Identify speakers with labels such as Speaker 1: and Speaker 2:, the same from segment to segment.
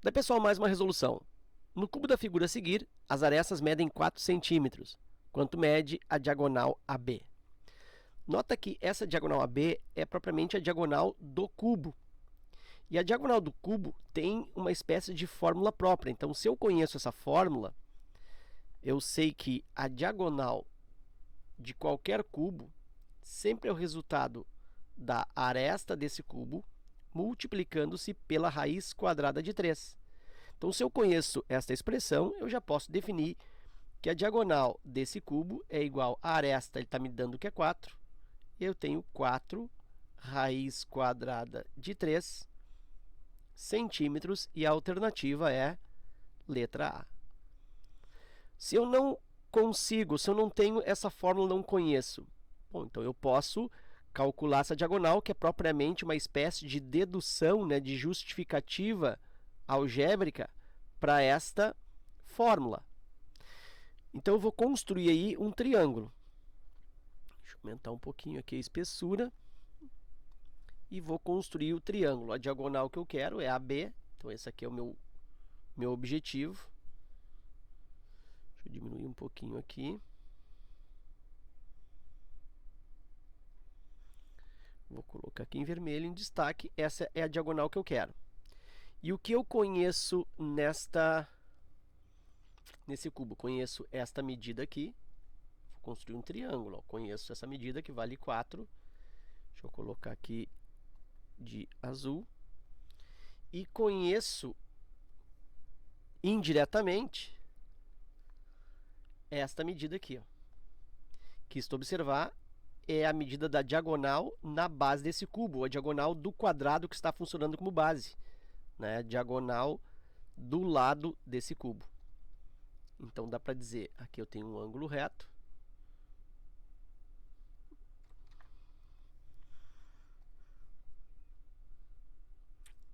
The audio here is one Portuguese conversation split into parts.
Speaker 1: Daí, pessoal, mais uma resolução. No cubo da figura a seguir, as arestas medem 4 centímetros, quanto mede a diagonal AB. Nota que essa diagonal AB é propriamente a diagonal do cubo. E a diagonal do cubo tem uma espécie de fórmula própria. Então, se eu conheço essa fórmula, eu sei que a diagonal de qualquer cubo sempre é o resultado da aresta desse cubo multiplicando-se pela raiz quadrada de 3. Então, se eu conheço esta expressão, eu já posso definir que a diagonal desse cubo é igual a aresta, ele está me dando que é 4, e eu tenho 4 raiz quadrada de 3 centímetros, e a alternativa é letra A. Se eu não consigo, se eu não tenho essa fórmula, não conheço, bom, então eu posso calcular essa diagonal, que é propriamente uma espécie de dedução, né, de justificativa algébrica para esta fórmula. Então, eu vou construir aí um triângulo. Deixa eu aumentar um pouquinho aqui a espessura. E vou construir o triângulo. A diagonal que eu quero é AB. Então, esse aqui é o meu objetivo. Deixa eu diminuir um pouquinho aqui. Vou colocar aqui em vermelho, em destaque. Essa é a diagonal que eu quero. E o que eu conheço nesse cubo? Conheço esta medida aqui. Vou construir um triângulo. Ó. Conheço essa medida que vale 4. Deixa eu colocar aqui de azul. E conheço indiretamente esta medida aqui. Ó. Que estou observar é a medida da diagonal na base desse cubo, a diagonal do quadrado que está funcionando como base, né? Diagonal do lado desse cubo. Então, dá para dizer, aqui eu tenho um ângulo reto.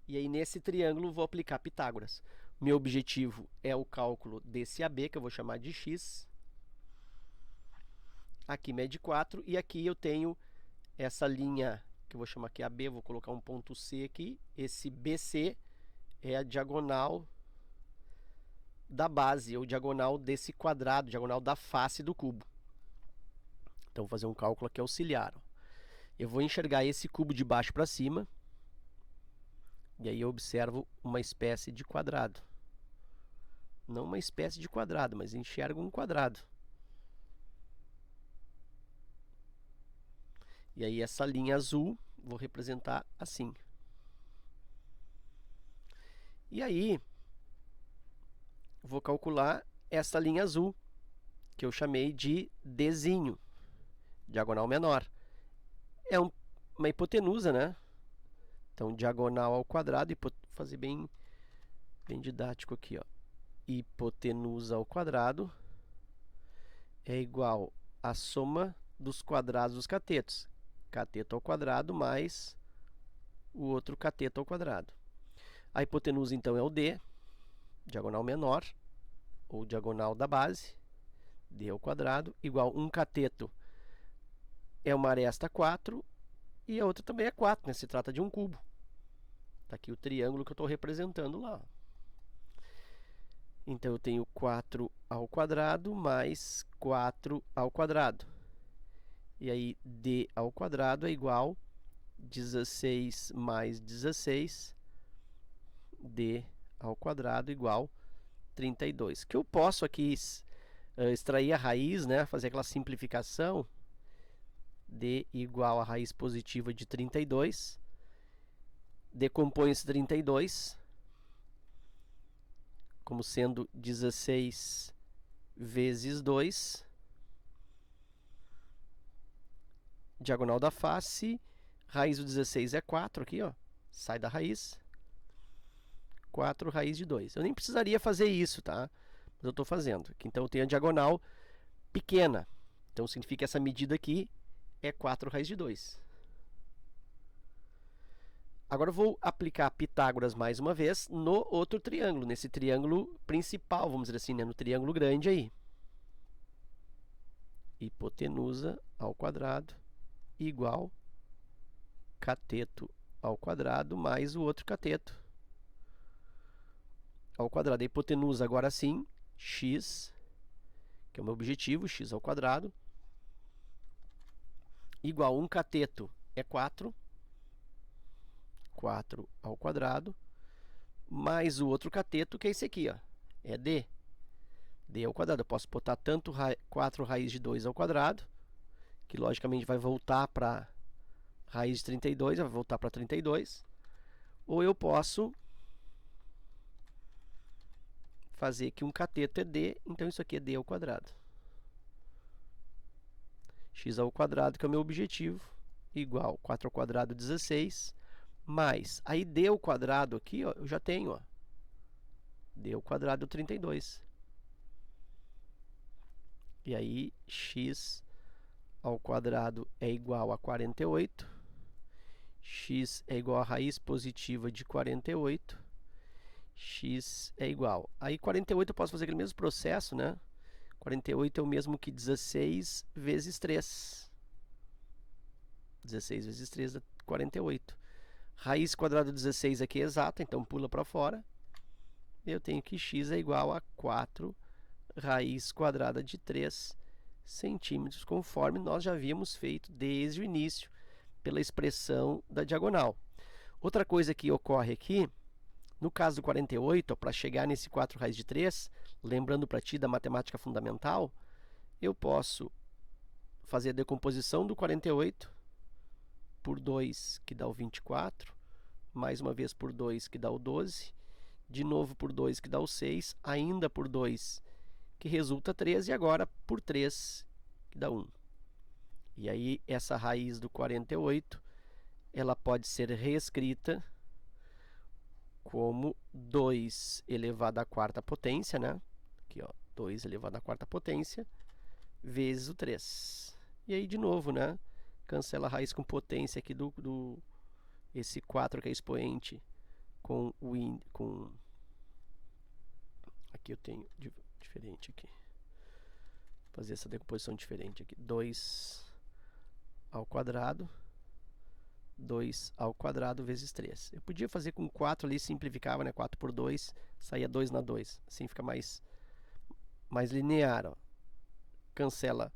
Speaker 1: E aí, nesse triângulo, vou aplicar Pitágoras. Meu objetivo é o cálculo desse AB, que eu vou chamar de x. Aqui mede 4, e aqui eu tenho essa linha, que eu vou chamar aqui AB, vou colocar um ponto C aqui. Esse BC é a diagonal da base, ou diagonal desse quadrado, diagonal da face do cubo. Então, vou fazer um cálculo aqui auxiliar. Ó. Eu vou enxergar esse cubo de baixo para cima, e aí eu observo uma espécie de quadrado. Não uma espécie de quadrado, mas enxergo um quadrado. E aí essa linha azul, vou representar assim. E aí, vou calcular essa linha azul, que eu chamei de Dzinho, diagonal menor. É uma hipotenusa, né? Então, diagonal ao quadrado, vou fazer bem didático aqui, ó. Hipotenusa ao quadrado é igual à soma dos quadrados dos catetos. Cateto ao quadrado mais o outro cateto ao quadrado. A hipotenusa, então, é o D, diagonal menor, ou diagonal da base, D ao quadrado, igual 1 cateto é uma aresta 4, e a outra também é 4, né? Se trata de um cubo. Está aqui o triângulo que eu estou representando lá. Então, eu tenho 4 ao quadrado mais 4 ao quadrado. E aí, D ao quadrado é igual a 16 mais 16, D ao quadrado igual a 32. Que eu posso aqui extrair a raiz, né? Fazer aquela simplificação. D igual a raiz positiva de 32. Decompõe esse 32 como sendo 16 vezes 2. Diagonal da face, raiz do 16 é 4 aqui, ó. Sai da raiz. 4 raiz de 2. Eu nem precisaria fazer isso, tá? Mas eu estou fazendo. Então, eu tenho a diagonal pequena. Então, significa que essa medida aqui é 4 raiz de 2. Agora, eu vou aplicar Pitágoras mais uma vez no outro triângulo, nesse triângulo principal, vamos dizer assim, né? No triângulo grande aí. Hipotenusa ao quadrado igual cateto ao quadrado mais o outro cateto. ao quadrado. A hipotenusa agora sim, x, que é o meu objetivo, x ao quadrado, igual a um cateto é 4, 4 ao quadrado, mais o outro cateto, que é esse aqui, ó, é d. d ao quadrado. Eu posso botar tanto 4 raiz de 2 ao quadrado, que logicamente vai voltar para raiz de 32, vai voltar para 32. Ou eu posso fazer que um cateto é d, então isso aqui é d ao quadrado. X ao quadrado, que é o meu objetivo, igual 4 ao quadrado, 16, mais, aí d ao quadrado aqui, ó, eu já tenho, ó, d ao quadrado, 32. E aí, x ao quadrado é igual a 48, x é igual a raiz positiva de 48, x é igual. Aí 48 eu posso fazer aquele mesmo processo, né? 48 é o mesmo que 16 vezes 3. 16 vezes 3 dá 48. Raiz quadrada de 16 aqui é exata, então pula para fora. Eu tenho que x é igual a 4 raiz quadrada de 3 centímetros, conforme nós já havíamos feito desde o início, pela expressão da diagonal. Outra coisa que ocorre aqui, no caso do 48, para chegar nesse 4 raiz de 3, lembrando para ti da matemática fundamental, eu posso fazer a decomposição do 48 por 2, que dá o 24, mais uma vez por 2, que dá o 12, de novo por 2, que dá o 6, ainda por 2, que resulta 13, e agora por 3, que dá 1. E aí, essa raiz do 48, ela pode ser reescrita como 2 elevado à quarta potência, né? Aqui, ó, 2 elevado à quarta potência, vezes o 3. E aí, de novo, né? Cancela a raiz com potência aqui esse 4 que é expoente com o aqui eu tenho diferente aqui. Vou fazer essa decomposição diferente aqui. 2 ao quadrado, 2 ao quadrado vezes 3. Eu podia fazer com 4 ali, simplificava, né? 4 por 2, saía 2 na 2. Assim fica mais linear, ó. Cancela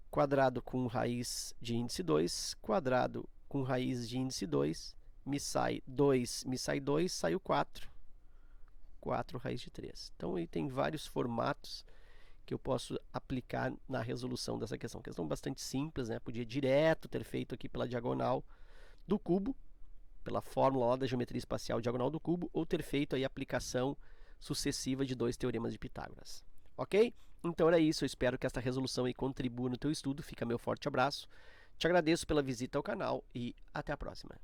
Speaker 1: quadrado com raiz de índice 2, quadrado com raiz de índice 2, me sai 2, saiu 4. 4 raiz de 3. Então, aí tem vários formatos que eu posso aplicar na resolução dessa questão. Questão bastante simples, né? Podia direto ter feito aqui pela diagonal do cubo, pela fórmula lá da geometria espacial diagonal do cubo, ou ter feito aí a aplicação sucessiva de 2 teoremas de Pitágoras. Ok? Então era isso, eu espero que esta resolução aí contribua no teu estudo. Fica meu forte abraço. Te agradeço pela visita ao canal e até a próxima.